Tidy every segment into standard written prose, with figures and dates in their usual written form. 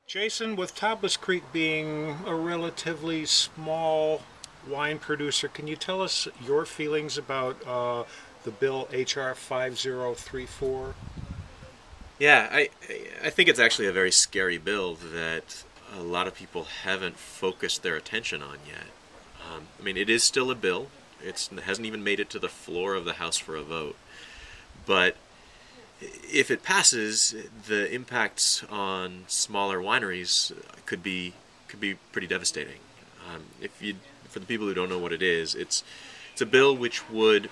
Jason, with Tablas Creek being a relatively small wine producer, can you tell us your feelings about the bill HR 5034? Yeah, I think it's actually a very scary bill that a lot of people haven't focused their attention on yet. I mean, it is still a bill. It hasn't even made it to the floor of the House for a vote. But if it passes, the impacts on smaller wineries could be pretty devastating. If you, for the people who don't know what it is, it's a bill which would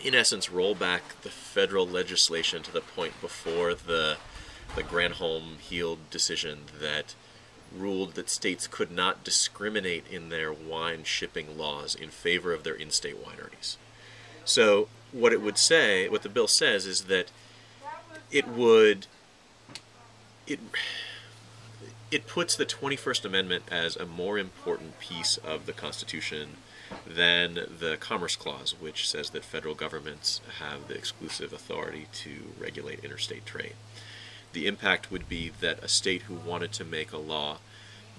in essence, roll back the federal legislation to the point before the Granholm-Heald decision that ruled that states could not discriminate in their wine shipping laws in favor of their in-state wineries. So what it would say, what the bill says, is that it would it it puts the 21st Amendment as a more important piece of the Constitution than the Commerce Clause, which says that federal governments have the exclusive authority to regulate interstate trade. The impact would be that a state who wanted to make a law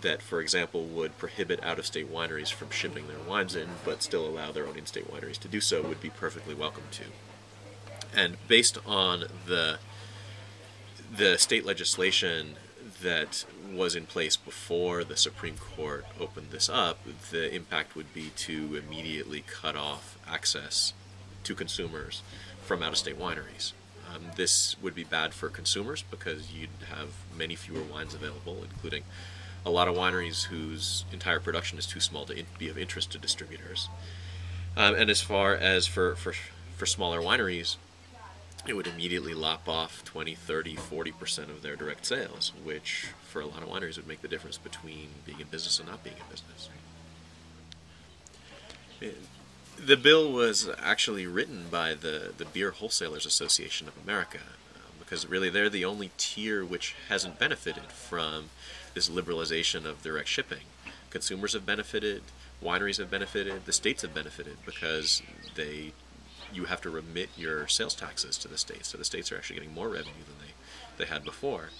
that, for example, would prohibit out-of-state wineries from shipping their wines in, but still allow their own in-state wineries to do so, would be perfectly welcome to. And based on the state legislation that was in place before the Supreme Court opened this up, the impact would be to immediately cut off access to consumers from out-of-state wineries. This would be bad for consumers because you'd have many fewer wines available, including a lot of wineries whose entire production is too small to be of interest to distributors. And as far as for smaller wineries, it would immediately lop off 20, 30, 40% of their direct sales, which for a lot of wineries would make the difference between being in business and not being in business. The bill was actually written by the Beer Wholesalers Association of America, because really they're the only tier which hasn't benefited from this liberalization of direct shipping. Consumers have benefited, wineries have benefited, the states have benefited because you have to remit your sales taxes to the states, so the states are actually getting more revenue than they had before.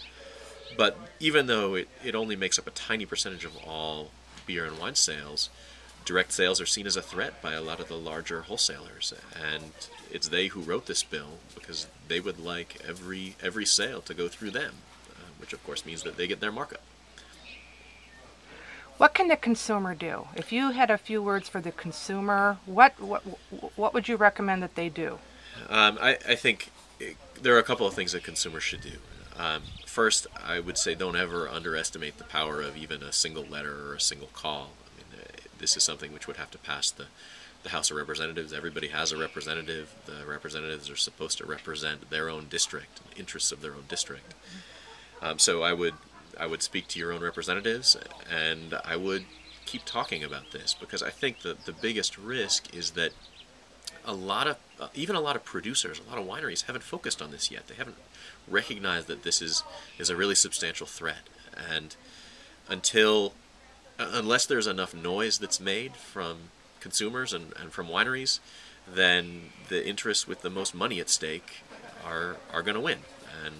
But even though it only makes up a tiny percentage of all beer and wine sales, direct sales are seen as a threat by a lot of the larger wholesalers, and it's they who wrote this bill because they would like every sale to go through them, which of course means that they get their markup. What can the consumer do? If you had a few words for the consumer, what would you recommend that they do? I think there are a couple of things that consumers should do. First, I would say don't ever underestimate the power of even a single letter or a single call. I mean, this is something which would have to pass the House of Representatives. Everybody has a representative. The representatives are supposed to represent their own district, the interests of their own district. So I would speak to your own representatives, and I would keep talking about this, because I think that the biggest risk is that even a lot of producers, a lot of wineries haven't focused on this yet. They haven't recognized that this is a really substantial threat, and unless there's enough noise that's made from consumers and from wineries, then the interests with the most money at stake are going to win. And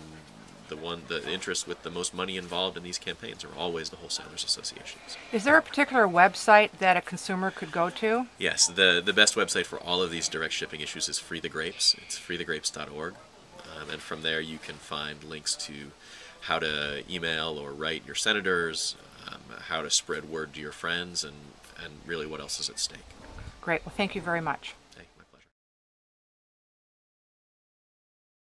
the interests with the most money involved in these campaigns are always the wholesalers associations. Is there a particular website that a consumer could go to? Yes, the best website for all of these direct shipping issues is Free the Grapes. It's freethegrapes.org, and from there you can find links to how to email or write your senators, how to spread word to your friends, and really what else is at stake. Great. Well, thank you very much.